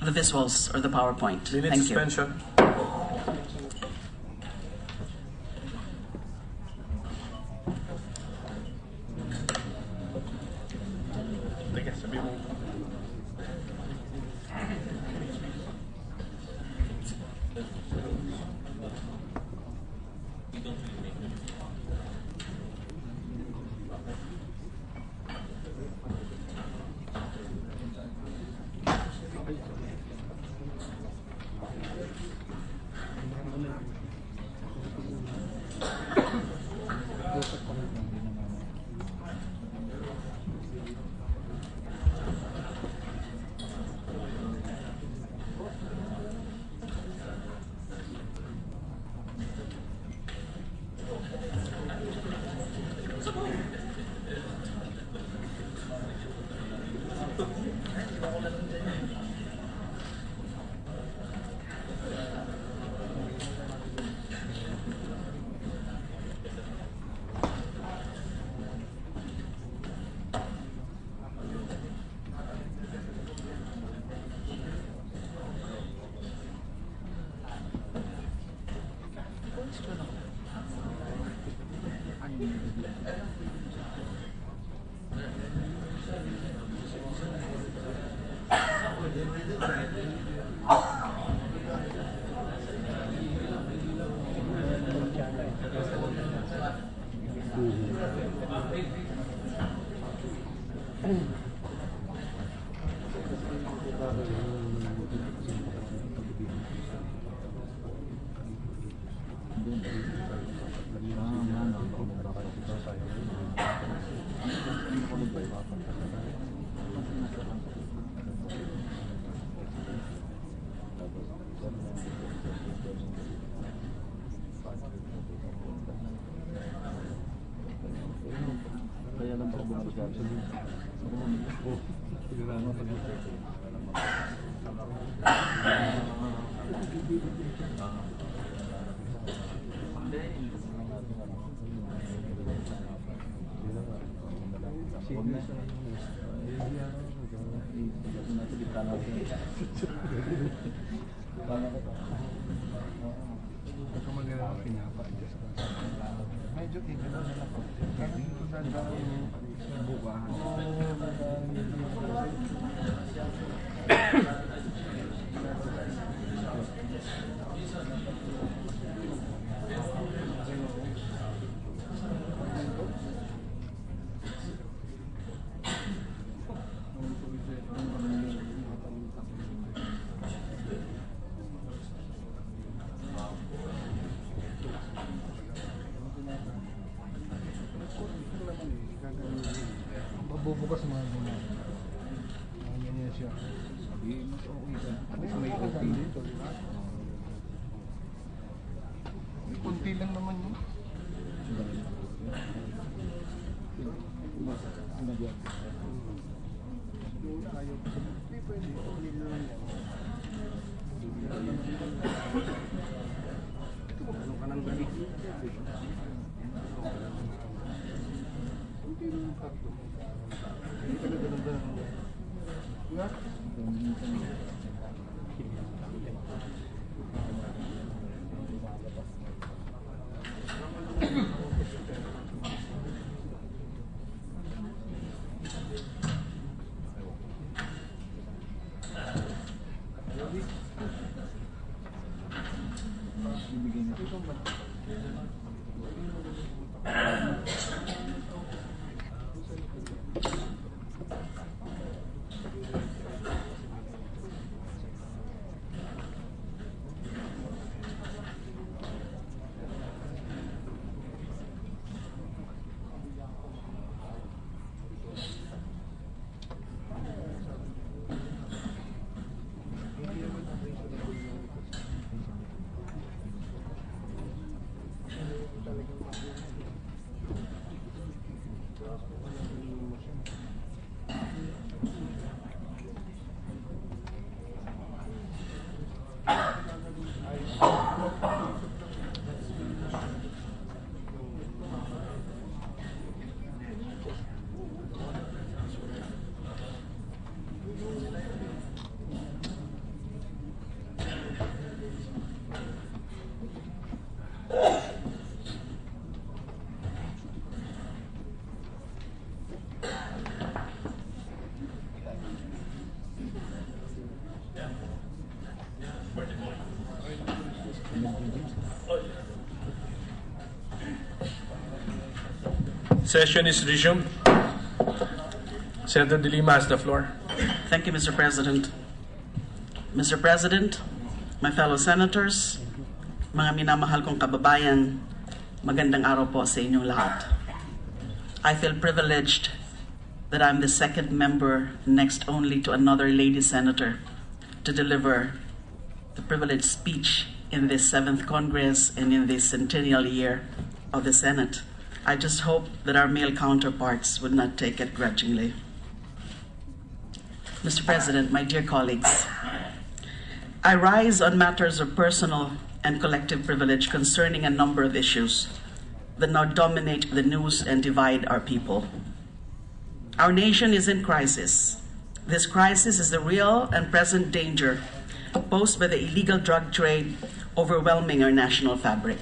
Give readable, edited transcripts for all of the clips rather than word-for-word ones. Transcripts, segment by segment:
the visuals or the PowerPoint. Minute Thank you. suspension. Bubukas mga ganyan. Mga ganyan siya. Sabi, mas okay ka. At least may konti dito, di ba? May konti lang naman yun. Ayaw ko. Hindi pwede. Hindi lang yan. Ano ka nang galing? Hindi lang tatlo. Hindi ka na ganun. Diba? Session is resumed. Senator De Lima has the floor. Thank you, Mr. President. Mr. President, my fellow senators, mga minamahal kong kababayan, magandang araw po sa inyong lahat. I feel privileged that I'm the second member, next only to another lady senator, to deliver the privileged speech in this 7th Congress and in this centennial year of the Senate. I just hope that our male counterparts would not take it grudgingly. Mr. President, my dear colleagues, I rise on matters of personal and collective privilege concerning a number of issues that now dominate the news and divide our people. Our nation is in crisis. This crisis is the real and present danger posed by the illegal drug trade overwhelming our national fabric.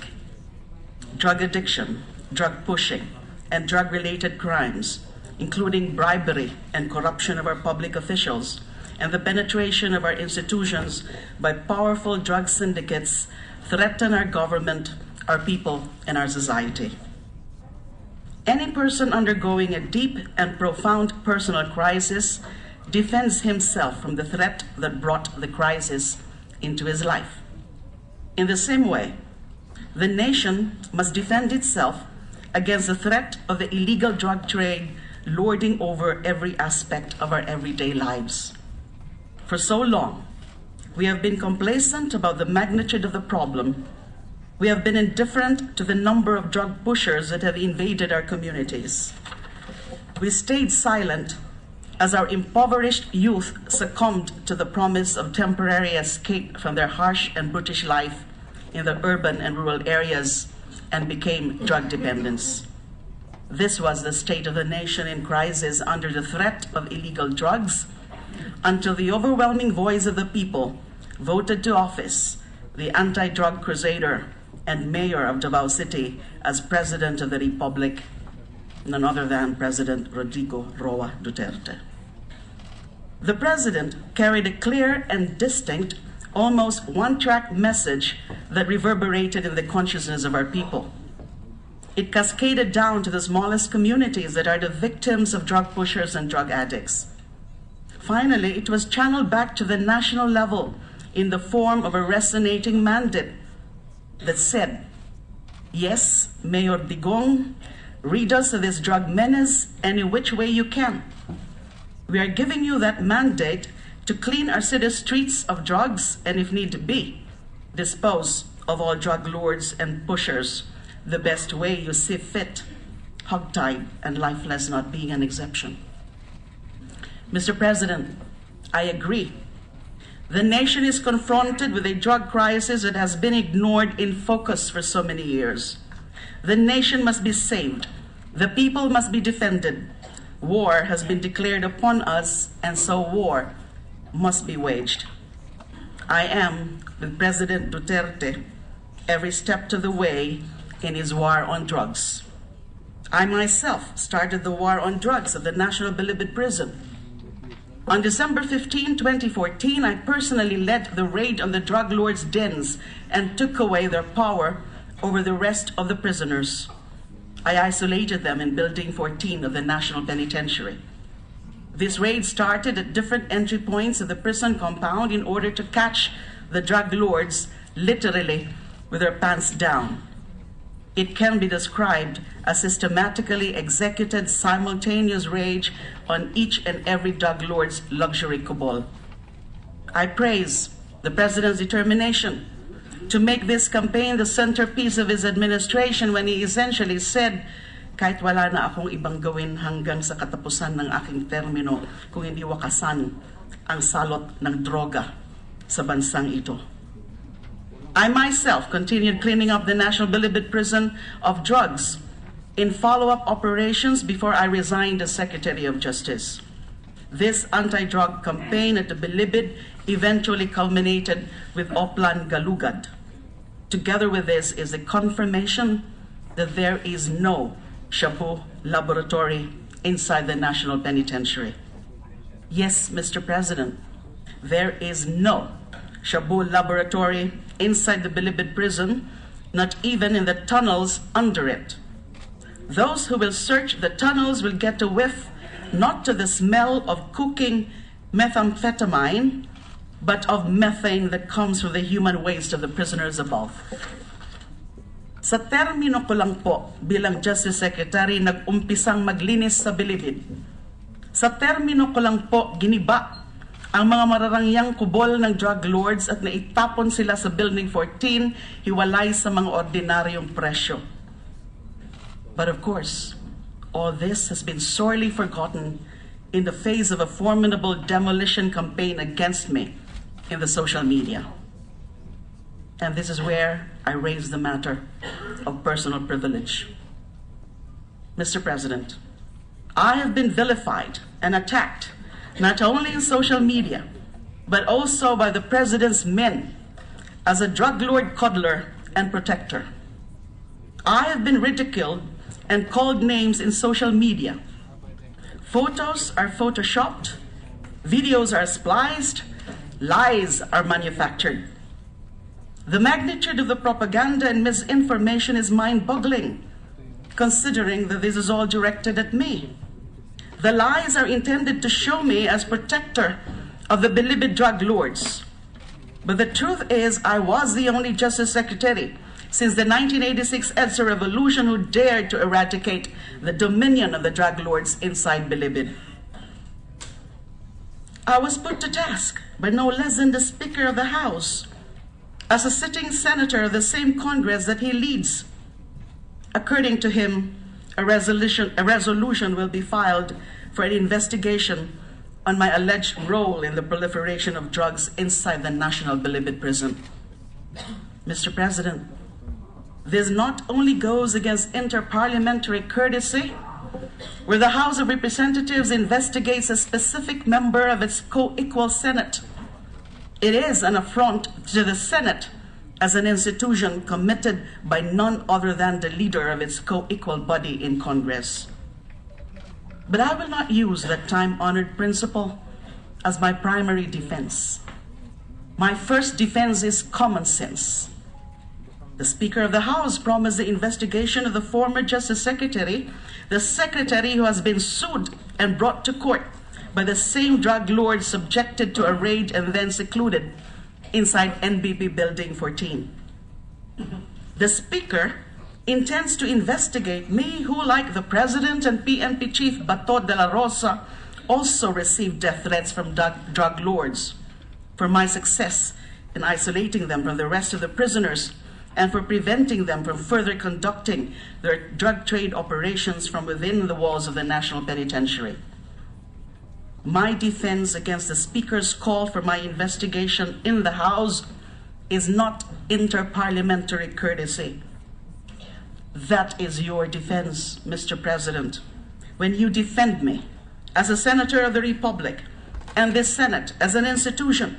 Drug addiction, drug pushing, and drug-related crimes, including bribery and corruption of our public officials, and the penetration of our institutions by powerful drug syndicates, threaten our government, our people, and our society. Any person undergoing a deep and profound personal crisis defends himself from the threat that brought the crisis into his life. In the same way, the nation must defend itself against the threat of the illegal drug trade lording over every aspect of our everyday lives. For so long, we have been complacent about the magnitude of the problem. We have been indifferent to the number of drug pushers that have invaded our communities. We stayed silent as our impoverished youth succumbed to the promise of temporary escape from their harsh and brutish life in the urban and rural areas and became drug dependents. This was the state of the nation in crisis under the threat of illegal drugs until the overwhelming voice of the people voted to office the anti-drug crusader and mayor of Davao City as President of the Republic, none other than President Rodrigo Roa Duterte. The President carried a clear and distinct, almost one-track message that reverberated in the consciousness of our people. It cascaded down to the smallest communities that are the victims of drug pushers and drug addicts. Finally, it was channeled back to the national level in the form of a resonating mandate that said, yes, Mayor Digong, rid us of this drug menace any which way you can. We are giving you that mandate to clean our city streets of drugs and, if need be, dispose of all drug lords and pushers the best way you see fit, hogtied and lifeless not being an exception. Mr. President, I agree. The nation is confronted with a drug crisis that has been ignored in focus for so many years. The nation must be saved. The people must be defended. War has been declared upon us, and so war must be waged. I am with President Duterte every step to the way in his war on drugs. I myself started the war on drugs at the National Bilibid Prison. On December 15, 2014, I personally led the raid on the drug lords' dens and took away their power over the rest of the prisoners. I isolated them in Building 14 of the National Penitentiary. This raid started at different entry points of the prison compound in order to catch the drug lords literally with their pants down. It can be described as systematically executed simultaneous raid on each and every drug lord's luxury cabal. I praise the President's determination to make this campaign the centerpiece of his administration when he essentially said, kahit wala na akong ibang gawin hanggang sa katapusan ng aking termino kung hindi wakasan ang salot ng droga sa bansang ito. I myself continued cleaning up the National Bilibid Prison of drugs in follow-up operations before I resigned as Secretary of Justice. This anti-drug campaign at the Bilibid eventually culminated with Oplan Galugad. Together with this is the confirmation that there is no Shabu laboratory inside the National Penitentiary. Yes, Mr. President, there is no Shabu laboratory inside the Bilibid prison, not even in the tunnels under it. Those who will search the tunnels will get a whiff not to the smell of cooking methamphetamine, but of methane that comes from the human waste of the prisoners above. Sa termino ko lang po bilang Justice Secretary nag-umpisang maglinis sa Bilibid. Sa termino ko lang po giniba ang mga mararangyang kubol ng drug lords at naitapon sila sa Building 14, hiwalay sa mga ordinaryong presyo. But of course, all this has been sorely forgotten in the face of a formidable demolition campaign against me in the social media. And this is where I raise the matter of personal privilege. Mr. President, I have been vilified and attacked not only in social media, but also by the President's men as a drug lord coddler and protector. I have been ridiculed and called names in social media. Photos are photoshopped, videos are spliced, lies are manufactured. The magnitude of the propaganda and misinformation is mind-boggling, considering that this is all directed at me. The lies are intended to show me as protector of the Bilibid drug lords. But the truth is, I was the only Justice Secretary since the 1986 EDSA revolution who dared to eradicate the dominion of the drug lords inside Bilibid. I was put to task by no less than the Speaker of the House as a sitting senator of the same Congress that he leads. According to him, a resolution will be filed for an investigation on my alleged role in the proliferation of drugs inside the National Bilibid prison. Mr. President, this not only goes against interparliamentary courtesy, where the House of Representatives investigates a specific member of its co-equal Senate. It is an affront to the Senate as an institution committed by none other than the leader of its co-equal body in Congress. But I will not use that time-honored principle as my primary defense. My first defense is common sense. The Speaker of the House promised the investigation of the former Justice Secretary, the Secretary who has been sued and brought to court by the same drug lord subjected to a raid and then secluded inside NBP Building 14. The Speaker intends to investigate me who, like the President and PNP Chief Bato de la Rosa, also received death threats from drug lords, for my success in isolating them from the rest of the prisoners and for preventing them from further conducting their drug trade operations from within the walls of the National Penitentiary. My defense against the Speaker's call for my investigation in the House is not interparliamentary courtesy. That is your defense, Mr. President, when you defend me as a Senator of the Republic and this Senate as an institution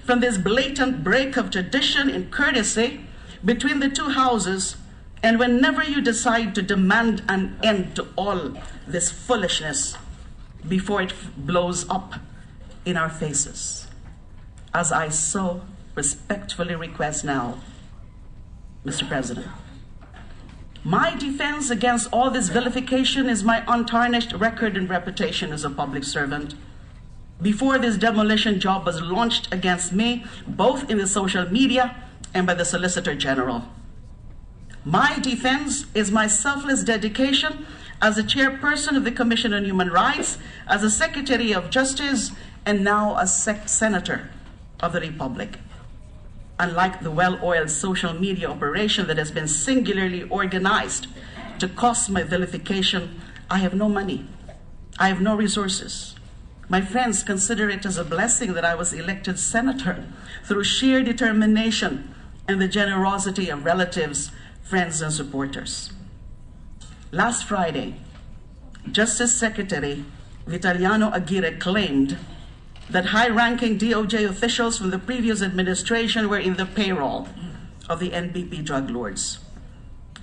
from this blatant break of tradition and courtesy between the two houses, and whenever you decide to demand an end to all this foolishness before it blows up in our faces, as I so respectfully request now, Mr. President. My defense against all this vilification is my untarnished record and reputation as a public servant. Before this demolition job was launched against me, both in the social media and by the Solicitor General. My defense is my selfless dedication as the chairperson of the Commission on Human Rights, as a Secretary of Justice, and now as Senator of the Republic. Unlike the well-oiled social media operation that has been singularly organized to cause my vilification, I have no money. I have no resources. My friends consider it as a blessing that I was elected senator through sheer determination and the generosity of relatives, friends, and supporters. Last Friday, Justice Secretary Vitaliano Aguirre claimed that high-ranking DOJ officials from the previous administration were in the payroll of the NBP drug lords.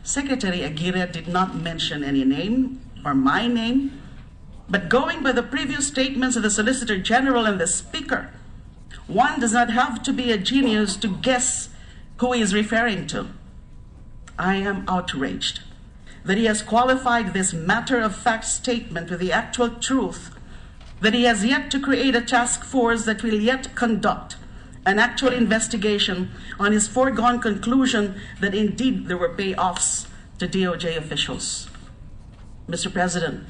Secretary Aguirre did not mention any name or my name, but going by the previous statements of the Solicitor General and the Speaker, One does not have to be a genius to guess who he is referring to. I am outraged that he has qualified this matter-of-fact statement with the actual truth, that he has yet to create a task force that will yet conduct an actual investigation on his foregone conclusion that indeed there were payoffs to DOJ officials. Mr. President,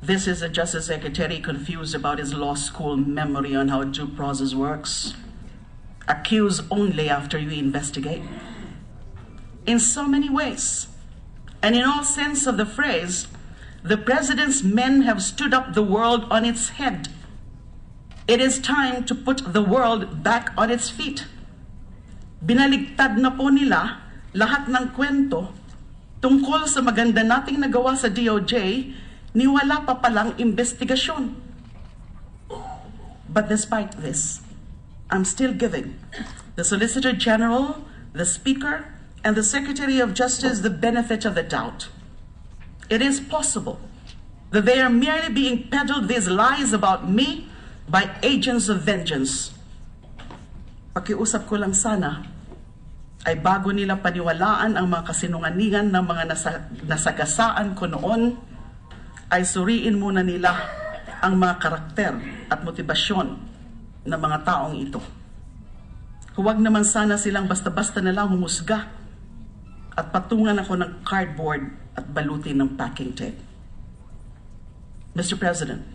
this is a Justice Secretary confused about his law school memory on how due process works. Accuse only after you investigate. In so many ways, and in all sense of the phrase, the President's men have stood up the world on its head. It is time to put the world back on its feet. Binaligtad na po nila lahat ng kwento tungkol sa maganda nating nagawa sa DOJ ni wala pa palang investigasyon. But despite this, I'm still giving the Solicitor General, the Speaker, and the Secretary of Justice the benefit of the doubt. It is possible that they are merely being peddled these lies about me by agents of vengeance. Pakiusap ko lang sana ay bago nila paniwalaan ang mga kasinungalingan ng mga nasagasaan ko noon, ay suriin muna nila ang mga karakter at motibasyon ng mga taong ito. Huwag naman sana silang basta-basta na lang humusga at patungan ako ng cardboard at balutin ng packing tape. Mr. President,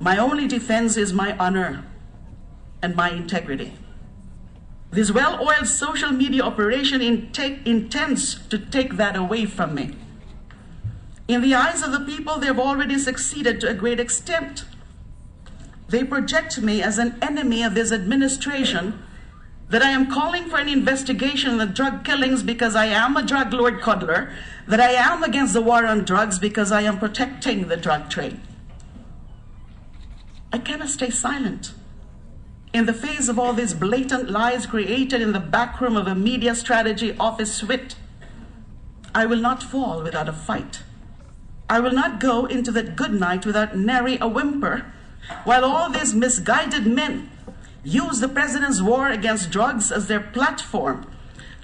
my only defense is my honor and my integrity. This well-oiled social media operation intends to take that away from me. In the eyes of the people, they have already succeeded to a great extent. They project me as an enemy of this administration, that I am calling for an investigation of the drug killings because I am a drug lord cuddler, that I am against the war on drugs because I am protecting the drug trade. I cannot stay silent in the face of all these blatant lies created in the backroom of a media strategy office suite. I will not fall without a fight. I will not go into that good night without nary a whimper, while all these misguided men use the President's war against drugs as their platform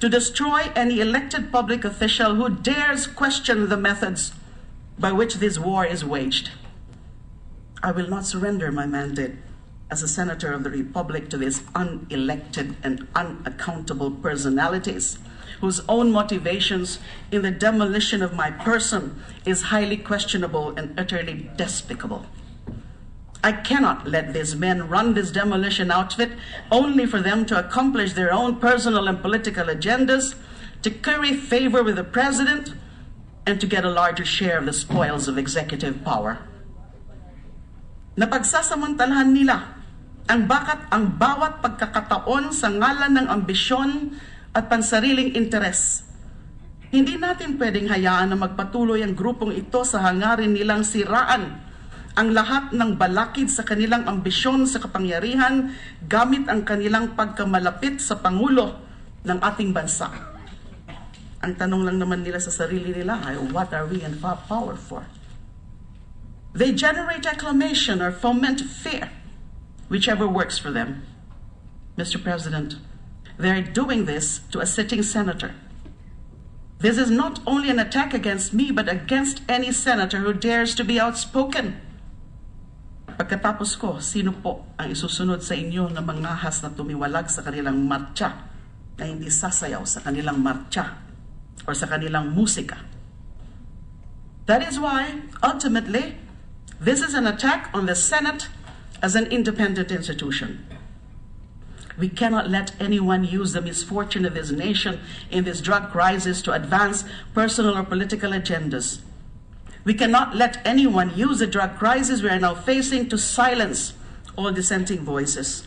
to destroy any elected public official who dares question the methods by which this war is waged. I will not surrender my mandate as a Senator of the Republic to these unelected and unaccountable personalities whose own motivations in the demolition of my person is highly questionable and utterly despicable. I cannot let these men run this demolition outfit only for them to accomplish their own personal and political agendas, to curry favor with the President, and to get a larger share of the spoils of executive power. Napagsasamantalahan nila ang bawat pagkakataon sa ngalan ng ambisyon at pansariling interes. Hindi natin pwedeng hayaan na magpatuloy ang grupong ito sa hangarin nilang siraan ang lahat ng balakid sa kanilang ambisyon sa kapangyarihan gamit ang kanilang pagkamalapit sa Pangulo ng ating bansa. Ang tanong lang naman nila sa sarili nila ay, what are we in power for? They generate acclamation or foment fear, whichever works for them. Mr. President, they are doing this to a sitting senator. This is not only an attack against me, but against any senator who dares to be outspoken. Pagkatapos ko, sino po ang isusunod sa inyo na mangahas na tumiwalag sa kanilang marcha, na hindi sasayaw sa kanilang marcha or sa kanilang musika? That is why, ultimately, this is an attack on the Senate as an independent institution. We cannot let anyone use the misfortune of this nation in this drug crisis to advance personal or political agendas. We cannot let anyone use the drug crisis we are now facing to silence all dissenting voices.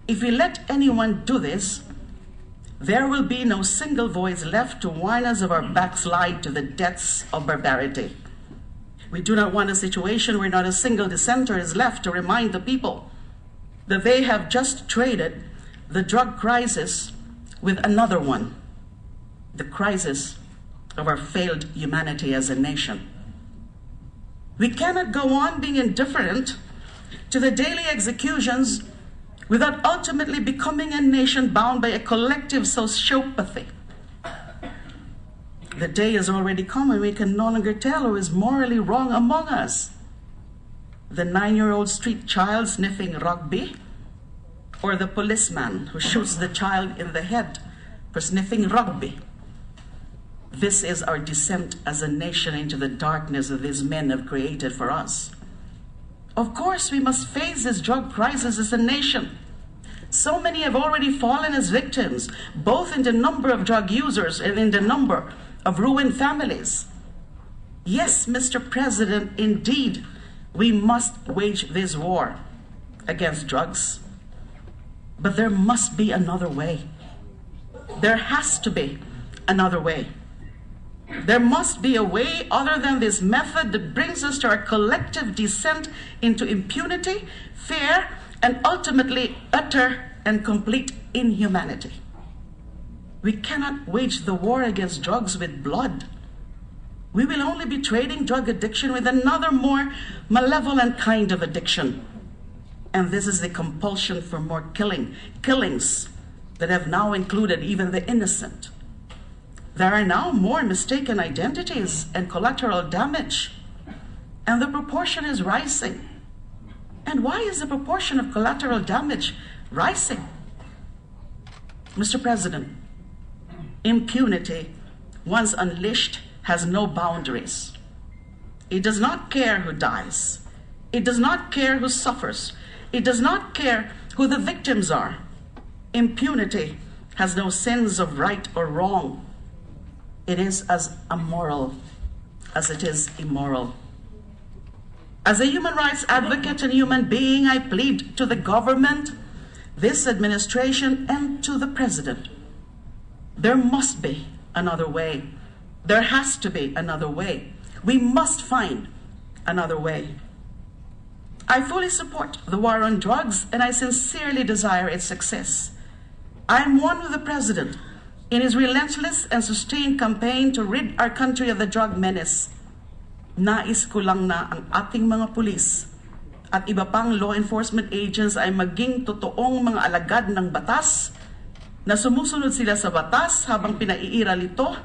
If we let anyone do this, there will be no single voice left to warn us of our backslide to the depths of barbarity. We do not want a situation where not a single dissenter is left to remind the people that they have just traded the drug crisis with another one, the crisis of our failed humanity as a nation. We cannot go on being indifferent to the daily executions without ultimately becoming a nation bound by a collective sociopathy. The day has already come when we can no longer tell who is morally wrong among us. The 9-year-old street child sniffing rugby, or the policeman who shoots the child in the head for sniffing rugby. This is our descent as a nation into the darkness that these men have created for us. Of course, we must face this drug crisis as a nation. So many have already fallen as victims, both in the number of drug users and in the number of ruined families. Yes, Mr. President, indeed, we must wage this war against drugs. But there must be another way. There has to be another way. There must be a way other than this method that brings us to our collective descent into impunity, fear, and ultimately utter and complete inhumanity. We cannot wage the war against drugs with blood. We will only be trading drug addiction with another more malevolent kind of addiction. And this is the compulsion for more killings that have now included even the innocent. There are now more mistaken identities and collateral damage, and the proportion is rising. And why is the proportion of collateral damage rising? Mr. President, impunity, once unleashed, has no boundaries. It does not care who dies. It does not care who suffers. It does not care who the victims are. Impunity has no sense of right or wrong. It is as amoral as it is immoral. As a human rights advocate and human being, I plead to the government, this administration, and to the president. There must be another way. There has to be another way. We must find another way. I fully support the war on drugs, and I sincerely desire its success. I am one with the president in his relentless and sustained campaign to rid our country of the drug menace. Nais ko lang na ang ating mga pulis at iba pang law enforcement agents ay maging totoong mga alagad ng batas, na sumusunod sila sa batas habang pinaiiral ito,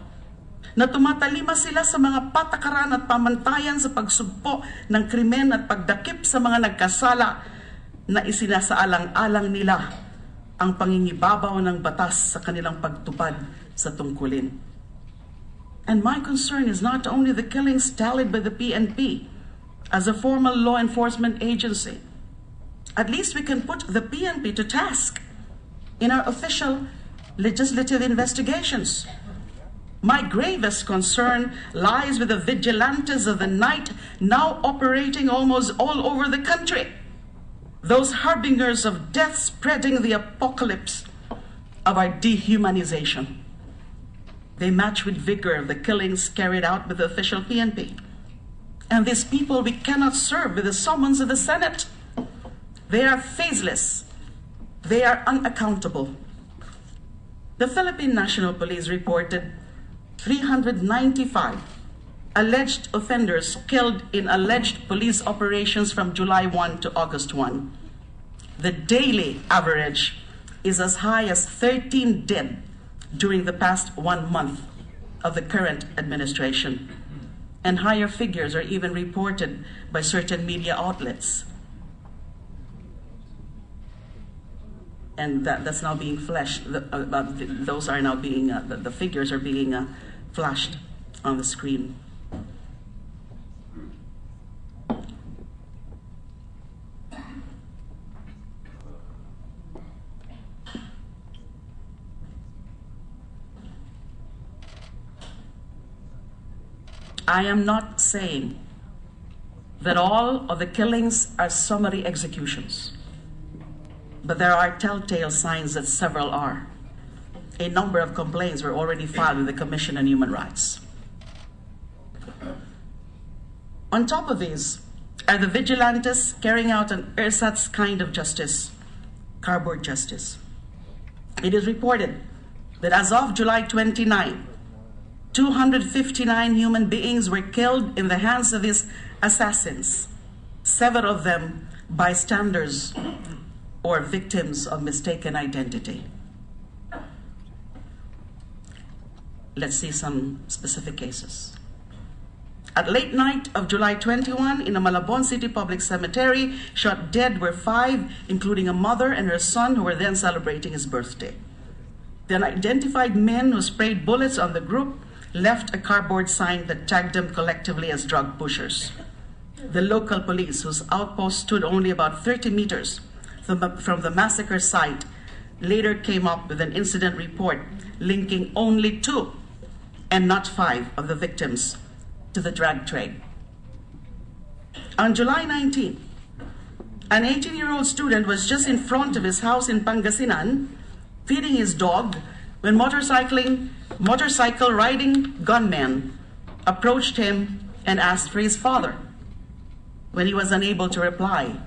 na tumatalima sila sa mga patakaran at pamantayan sa pagsugpo ng krimen at pagdakip sa mga nagkasala, na isinasaalang-alang nila ang pangingibabaw ng batas sa kanilang pagtupad sa tungkulin. And my concern is not only the killings tallied by the PNP as a formal law enforcement agency. At least we can put the PNP to task in our official legislative investigations. My gravest concern lies with the vigilantes of the night now operating almost all over the country. Those harbingers of death spreading the apocalypse of our dehumanization. They match with vigor the killings carried out by the official PNP. And these people we cannot serve with the summons of the Senate. They are faceless. They are unaccountable. The Philippine National Police reported 395 alleged offenders killed in alleged police operations from July 1 to August 1. The daily average is as high as 13 dead during the past 1 month of the current administration. And higher figures are even reported by certain media outlets. And that's now being flashed. Those are now being, the figures are being flashed on the screen. I am not saying that all of the killings are summary executions, but there are telltale signs that several are. A number of complaints were already filed with the Commission on Human Rights. On top of these are the vigilantes carrying out an ersatz kind of justice, cardboard justice. It is reported that as of July 29, 259 human beings were killed in the hands of these assassins, 7 of them bystanders or victims of mistaken identity. Let's see some specific cases. At late night of July 21, in a Malabon City public cemetery, shot dead were 5, including a mother and her son who were then celebrating his birthday. The unidentified men who sprayed bullets on the group left a cardboard sign that tagged them collectively as drug pushers. The local police, whose outpost stood only about 30 meters from the massacre site, later came up with an incident report linking only 2 and not 5 of the victims to the drug trade. On July 19, an 18-year-old student was just in front of his house in Pangasinan feeding his dog when motorcycle riding gunmen approached him and asked for his father. When he was unable to reply,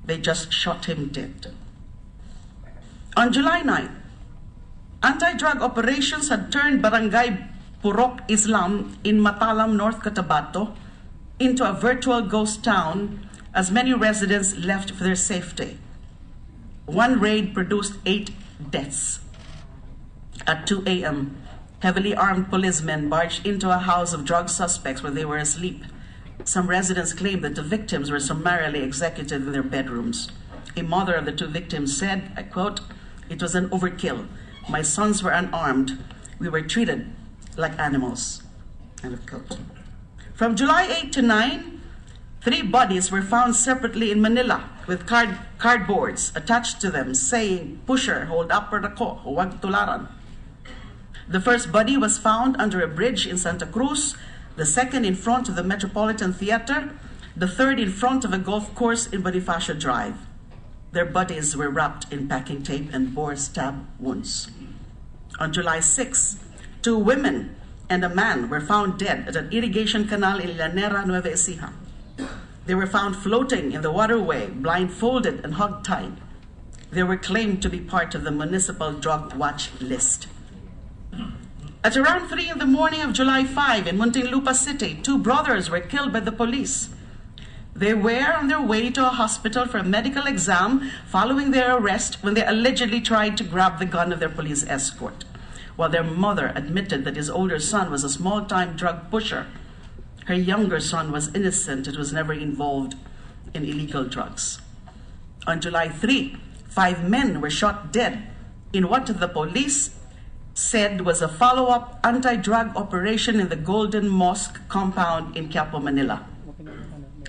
they just shot him dead. On July 9, anti-drug operations had turned Barangay Purok Islam in Matalam, North Cotabato into a virtual ghost town as many residents left for their safety. One raid produced 8 deaths. At 2 a.m., heavily armed policemen barged into a house of drug suspects where they were asleep. Some residents claimed that the victims were summarily executed in their bedrooms. A mother of the 2 victims said, I quote, "It was an overkill. My sons were unarmed. We were treated like animals." End of quote. From July 8 to 9, 3 bodies were found separately in Manila with cardboards attached to them saying, "Pusher, hold up for the ko, huwag tularan." The first body was found under a bridge in Santa Cruz, the second in front of the Metropolitan Theater, the third in front of a golf course in Bonifacio Drive. Their bodies were wrapped in packing tape and bore stab wounds. On July 6, 2 women and a man were found dead at an irrigation canal in Llanera, Nueva Ecija. They were found floating in the waterway, blindfolded and hog-tied. They were claimed to be part of the municipal drug watch list. At around 3 in the morning of July 5 in Muntinlupa City, 2 brothers were killed by the police. They were on their way to a hospital for a medical exam following their arrest when they allegedly tried to grab the gun of their police escort. While their mother admitted that his older son was a small-time drug pusher, her younger son was innocent and was never involved in illegal drugs. On July 3, 5 men were shot dead in what the police said was a follow-up anti-drug operation in the Golden Mosque compound in Quiapo, Manila.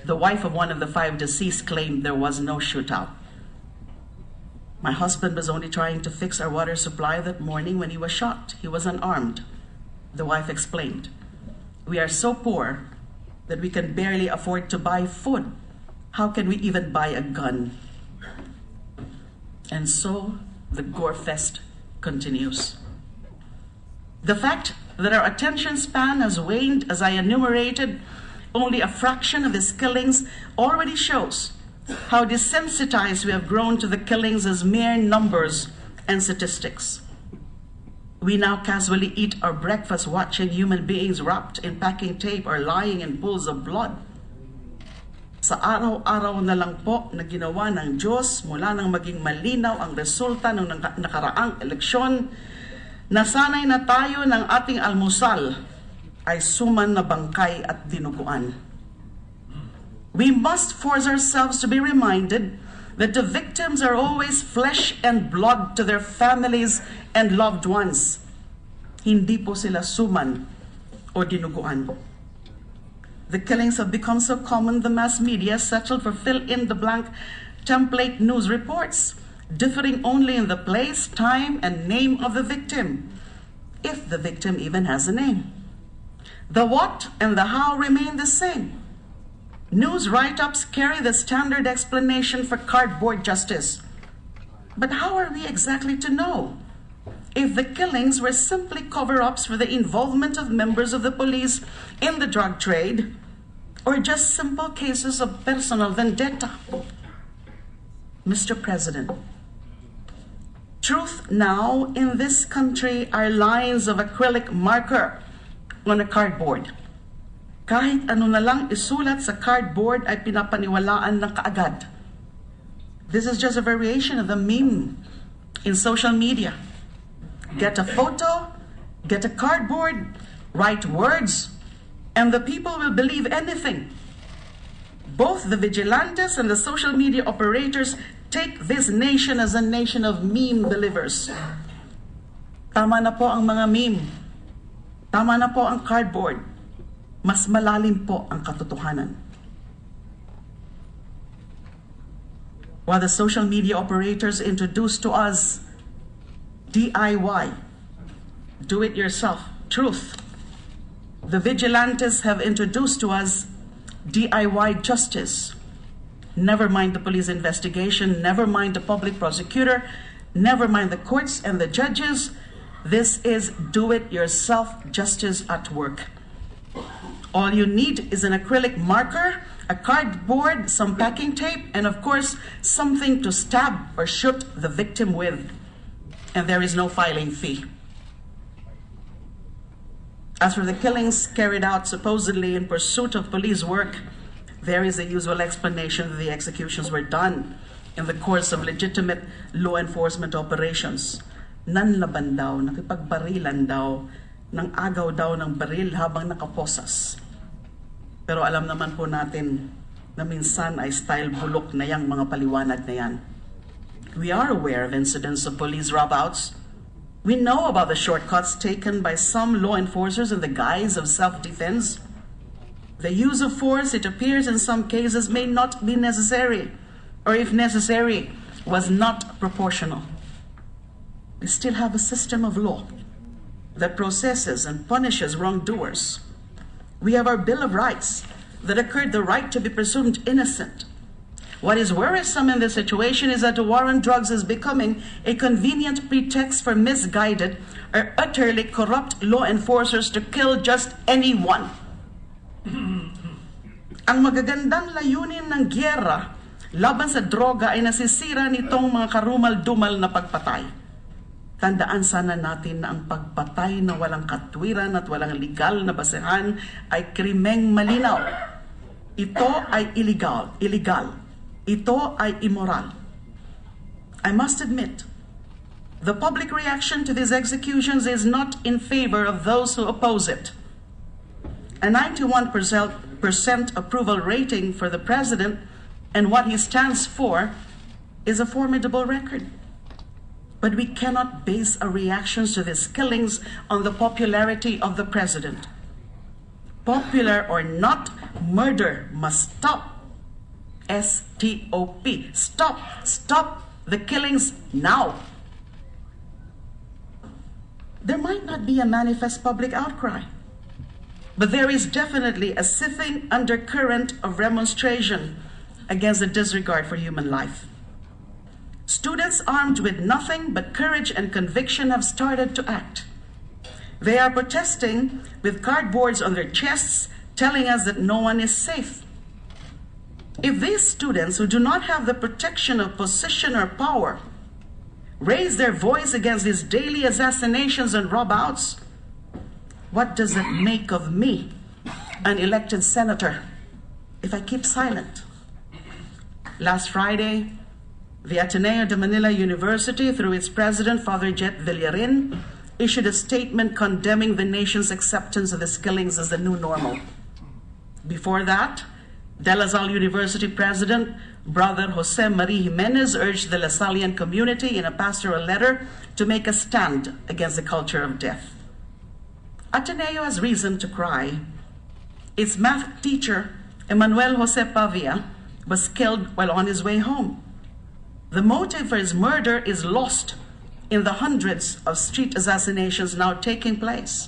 The wife of one of the 5 deceased claimed there was no shootout. My husband was only trying to fix our water supply that morning when he was shot. He was unarmed. The wife explained, "We are so poor that we can barely afford to buy food. How can we even buy a gun?" And so the gore fest continues. The fact that our attention span has waned, as I enumerated, only a fraction of these killings already shows how desensitized we have grown to the killings as mere numbers and statistics. We now casually eat our breakfast watching human beings wrapped in packing tape or lying in pools of blood. Sa araw-araw na lang po na ginawa ng Diyos mula nang maging malinaw ang resulta ng nakaraang eleksyon, nasanay na tayo ng ating almusal ay suman na bangkay at dinuguan. We must force ourselves to be reminded that the victims are always flesh and blood to their families and loved ones. Hindi po sila suman o dinuguan. The killings have become so common the mass media settled for fill-in-the-blank template news reports, differing only in the place, time, and name of the victim, if the victim even has a name. The what and the how remain the same. News write-ups carry the standard explanation for cardboard justice. But how are we exactly to know if the killings were simply cover-ups for the involvement of members of the police in the drug trade, or just simple cases of personal vendetta? Mr. President, truth now in this country are lines of acrylic marker on a cardboard. Kahit ano na lang isulat sa cardboard ay pinapaniwalaan ng kaagad. This is just a variation of the meme in social media. Get a photo, get a cardboard, write words, and the people will believe anything. Both the vigilantes and the social media operators take this nation as a nation of meme believers. Tama na po ang mga meme. Tama na po ang cardboard. Mas malalim po ang katotohanan. While the social media operators introduce to us DIY, do-it-yourself, truth, the vigilantes have introduced to us DIY justice. Never mind the police investigation, never mind the public prosecutor, never mind the courts and the judges. This is do-it-yourself justice at work. All you need is an acrylic marker, a cardboard, some packing tape, and of course, something to stab or shoot the victim with. And there is no filing fee. As for the killings carried out supposedly in pursuit of police work, there is a usual explanation that the executions were done in the course of legitimate law enforcement operations. Nanlaban daw, nakipagbarilan daw, ng agaw daw ng baril habang nakaposas. Pero alam naman po natin na minsan ay style bulok na yang mga paliwanag na yan. We are aware of incidents of police rob-outs. We know about the shortcuts taken by some law enforcers in the guise of self-defense. The use of force, it appears in some cases, may not be necessary, or if necessary, was not proportional. We still have a system of law that processes and punishes wrongdoers. We have our Bill of Rights that accrued the right to be presumed innocent. What is worrisome in this situation is that the war on drugs is becoming a convenient pretext for misguided or utterly corrupt law enforcers to kill just anyone. Ang magagandang layunin ng gyera laban sa droga ay nasisira nitong mga karumal-dumal na pagpatay. Tandaan sana natin na ang pagpatay na walang katwiran at walang legal na basehan ay krimeng malinaw. Ito ay illegal. Ito ay immoral. I must admit, the public reaction to these executions is not in favor of those who oppose it. A 91% approval rating for the president and what he stands for is a formidable record. But we cannot base our reactions to these killings on the popularity of the president. Popular or not, murder must stop. S-T-O-P. Stop. Stop the killings now. There might not be a manifest public outcry, but there is definitely a seething undercurrent of remonstration against the disregard for human life. Students armed with nothing but courage and conviction have started to act. They are protesting with cardboards on their chests, telling us that no one is safe. If these students who do not have the protection of position or power raise their voice against these daily assassinations and rob-outs, what does it make of me, an elected senator, if I keep silent? Last Friday, the Ateneo de Manila University, through its president, Father Jet Villarin, issued a statement condemning the nation's acceptance of these killings as the new normal. Before that, De La Salle University President, Brother Jose Marie Jimenez, urged the Lasallian community in a pastoral letter to make a stand against the culture of death. Ateneo has reason to cry. Its math teacher, Emmanuel Jose Pavia, was killed while on his way home. The motive for his murder is lost in the hundreds of street assassinations now taking place.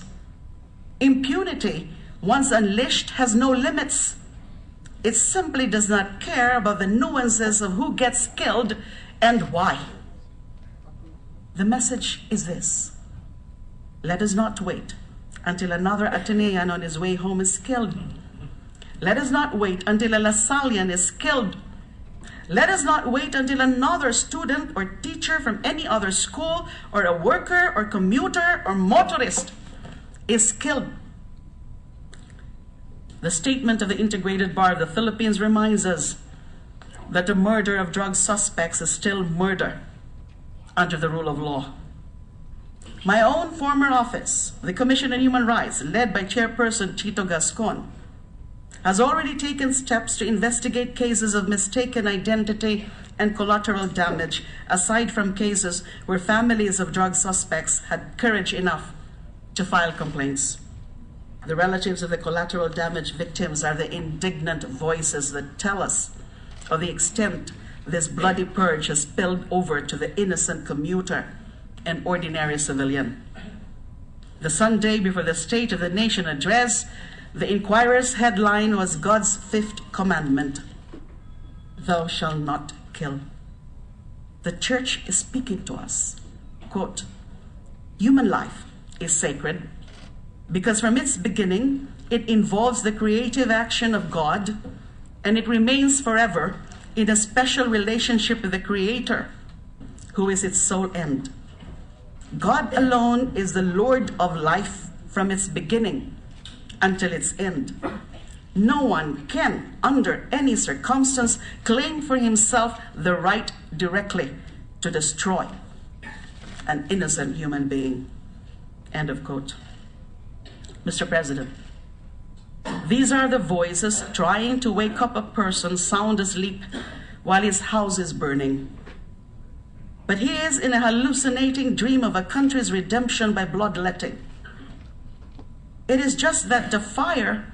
Impunity, once unleashed, has no limits. It simply does not care about the nuances of who gets killed and why. The message is this: let us not wait until another Atenean on his way home is killed. Let us not wait until a Lasallian is killed. Let us not wait until another student or teacher from any other school or a worker or commuter or motorist is killed. The statement of the Integrated Bar of the Philippines reminds us, that the murder of drug suspects is still murder under the rule of law. My own former office, the Commission on Human Rights, led by Chairperson Chito Gascon, has already taken steps to investigate cases of mistaken identity and collateral damage, aside from cases where families of drug suspects had courage enough to file complaints. The relatives of the collateral damage victims are the indignant voices that tell us of the extent this bloody purge has spilled over to the innocent commuter and ordinary civilian. The Sunday before the State of the Nation address, the Inquirer's headline was God's fifth commandment, "Thou shalt not kill." The church is speaking to us. Quote, "Human life is sacred because from its beginning, it involves the creative action of God, and it remains forever in a special relationship with the Creator, who is its sole end. God alone is the Lord of life from its beginning until its end. No one can, under any circumstance, claim for himself the right directly to destroy an innocent human being." End of quote. Mr. President, these are the voices trying to wake up a person sound asleep while his house is burning. But he is in a hallucinating dream of a country's redemption by bloodletting. It is just that the fire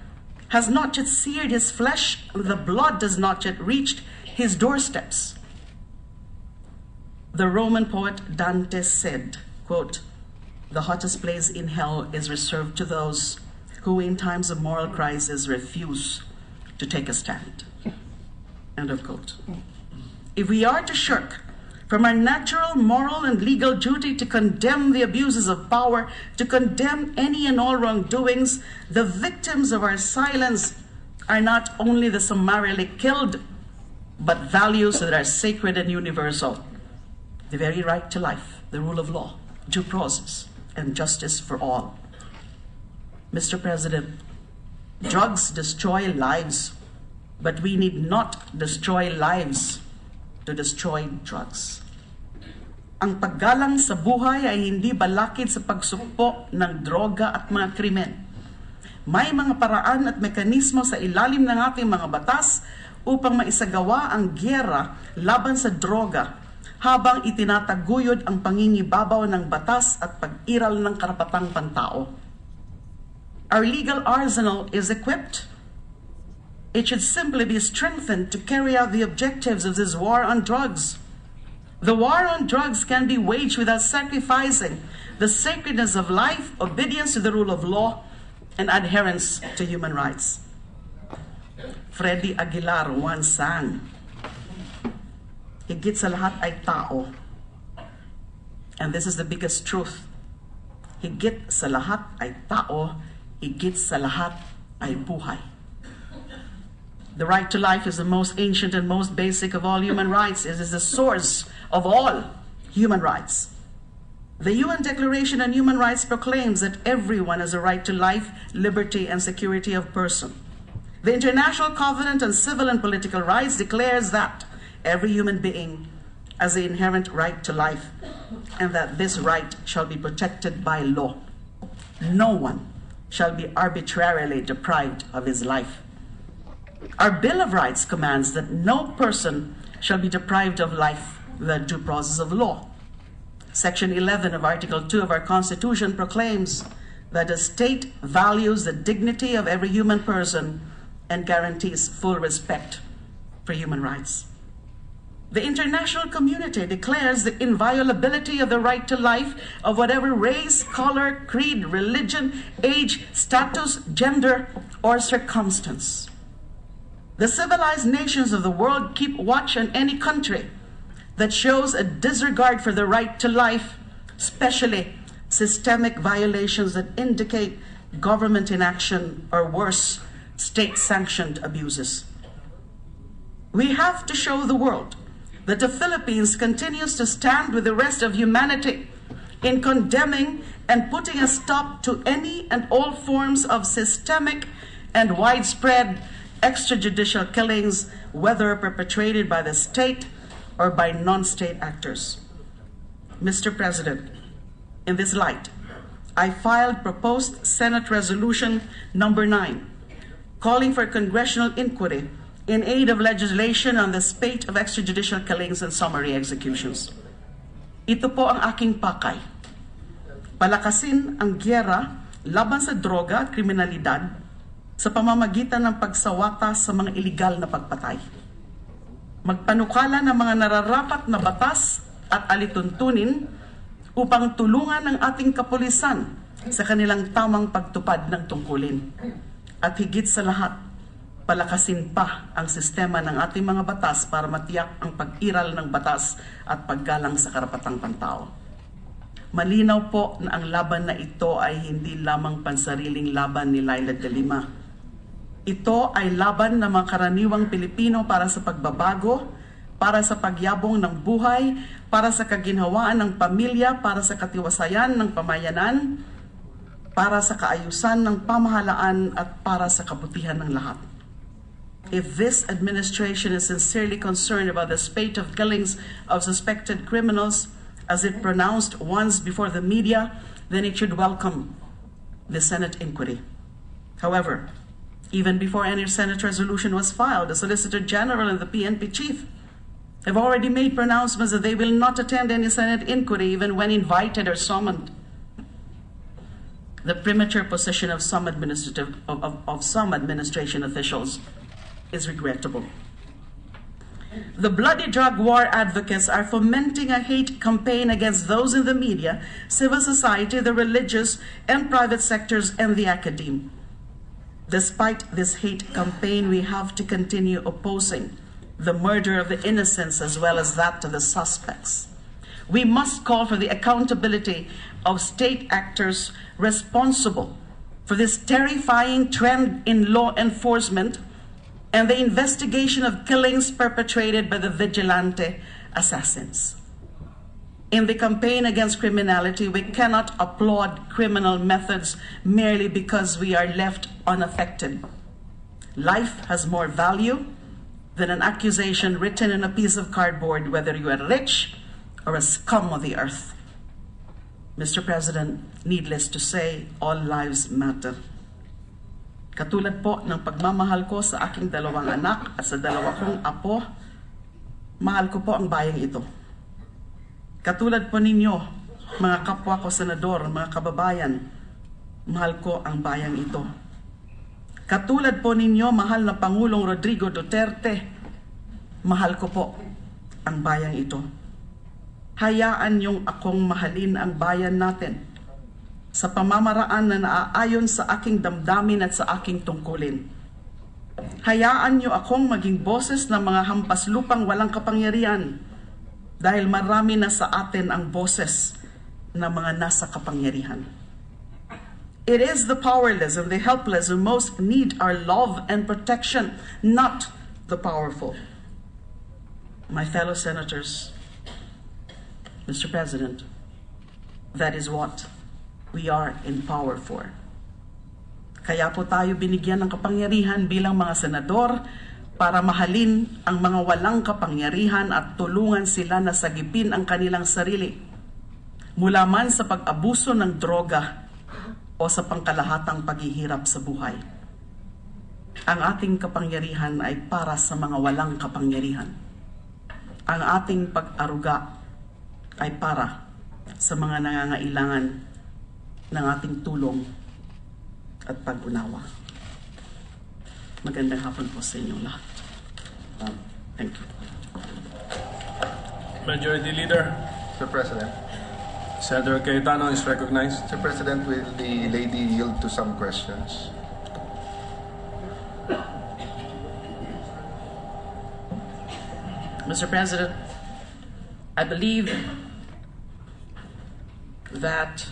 has not yet seared his flesh, and the blood has not yet reached his doorsteps. The Roman poet Dante said, quote, "The hottest place in hell is reserved to those who in times of moral crisis refuse to take a stand." End of quote. If we are to shirk from our natural, moral, and legal duty to condemn the abuses of power, to condemn any and all wrongdoings, the victims of our silence are not only the summarily killed, but values that are sacred and universal. The very right to life, the rule of law, due process, and justice for all. Mr. President, drugs destroy lives, but we need not destroy lives to destroy drugs. Ang paggalang sa buhay ay hindi balakid sa pagsukpo ng droga at mga krimen. May mga paraan at mekanismo sa ilalim ng ating mga batas upang maisagawa ang gyera laban sa droga habang itinataguyod ang pangingibabaw ng batas at pag-iral ng karapatang pantao. Our legal arsenal is equipped. It should simply be strengthened to carry out the objectives of this war on drugs. The war on drugs can be waged without sacrificing the sacredness of life, obedience to the rule of law, and adherence to human rights. Freddy Aguilar once sang, "Higit sa lahat ay tao." And this is the biggest truth. Higit sa lahat ay tao, higit sa lahat ay buhay. The right to life is the most ancient and most basic of all human rights. It is the source of all human rights. The UN Declaration on Human Rights proclaims that everyone has a right to life, liberty, and security of person. The International Covenant on Civil and Political Rights declares that every human being has the inherent right to life, and that this right shall be protected by law. No one shall be arbitrarily deprived of his life. Our Bill of Rights commands that no person shall be deprived of life without due process of law. Section 11 of Article 2 of our Constitution proclaims that the state values the dignity of every human person and guarantees full respect for human rights. The international community declares the inviolability of the right to life of whatever race, color, creed, religion, age, status, gender, or circumstance. The civilized nations of the world keep watch on any country that shows a disregard for the right to life, especially systemic violations that indicate government inaction or worse, state-sanctioned abuses. We have to show the world that the Philippines continues to stand with the rest of humanity in condemning and putting a stop to any and all forms of systemic and widespread extrajudicial killings, whether perpetrated by the state or by non-state actors. Mr. President, in this light, I filed proposed Senate Resolution number 9, calling for congressional inquiry in aid of legislation on the spate of extrajudicial killings and summary executions. Ito po ang aking pakay. Palakasin ang gyera laban sa droga at kriminalidad sa pamamagitan ng pagsawata sa mga iligal na pagpatay. Magpanukala ng mga nararapat na batas at alituntunin upang tulungan ang ating kapulisan sa kanilang tamang pagtupad ng tungkulin. At higit sa lahat, palakasin pa ang sistema ng ating mga batas para matiyak ang pag-iral ng batas at paggalang sa karapatang pantao. Malinaw po na ang laban na ito ay hindi lamang pansariling laban ni Laila de Lima. Ito ay laban ng mga karaniwang Pilipino para sa pagbabago, para sa pagyabong ng buhay, para sa kaginhawaan ng pamilya, para sa katiwasayan ng pamayanan, para sa kaayusan ng pamahalaan at para sa kabutihan ng lahat. If this administration is sincerely concerned about the spate of killings of suspected criminals, as it pronounced once before the media, then it should welcome the Senate inquiry. However, even before any Senate resolution was filed, the Solicitor General and the PNP chief have already made pronouncements that they will not attend any Senate inquiry even when invited or summoned. The premature position of some administration officials is regrettable. The bloody drug war advocates are fomenting a hate campaign against those in the media, civil society, the religious and private sectors, and the academe. Despite this hate campaign, we have to continue opposing the murder of the innocents as well as that of the suspects. We must call for the accountability of state actors responsible for this terrifying trend in law enforcement and the investigation of killings perpetrated by the vigilante assassins. In the campaign against criminality, we cannot applaud criminal methods merely because we are left unaffected. Life has more value than an accusation written in a piece of cardboard, whether you are rich or a scum of the earth. Mr. President, needless to say, all lives matter. Katulad po ng pagmamahal ko sa aking dalawang anak at sa dalawa kong apo, mahal ko po ang bayang ito. Katulad po ninyo, mga kapwa ko senador, mga kababayan, mahal ko ang bayang ito. Katulad po ninyo, mahal na Pangulong Rodrigo Duterte, mahal ko po ang bayang ito. Hayaan niyong akong mahalin ang bayan natin sa pamamaraan na naaayon sa aking damdamin at sa aking tungkulin. Hayaan niyo akong maging boses ng mga hampas lupang walang kapangyarihan dahil marami na sa atin ang boses ng mga nasa kapangyarihan. It is the powerless and the helpless who most need our love and protection, not the powerful. My fellow senators, Mr. President, that is what we are in power for. Kaya po tayo binigyan ng kapangyarihan bilang mga senador para mahalin ang mga walang kapangyarihan at tulungan sila na sagipin ang kanilang sarili mula man sa pag-abuso ng droga o sa pangkalahatang paghihirap sa buhay. Ang ating kapangyarihan ay para sa mga walang kapangyarihan. Ang ating pag-aruga ay para sa mga nangangailangan ng ating tulong at pag-unawa. Magandang hapon po sa inyong lahat. Thank you. Majority Leader, Mr. President. Senator Cayetano is recognized. Mr. President, will the lady yield to some questions? Mr. President, I believe that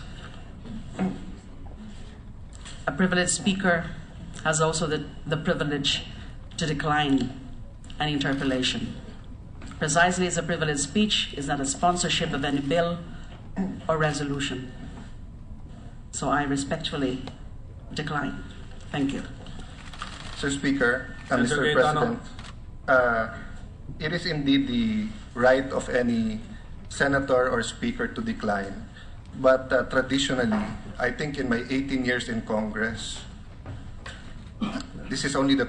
a privileged speaker has also the privilege to decline an interpellation. Precisely as a privileged speech is not a sponsorship of any bill or resolution. So I respectfully decline. Thank you. Mr. Speaker, Senator Mr. Cayetano. President, it is indeed the right of any senator or speaker to decline. But traditionally, I think in my 18 years in Congress, this is only the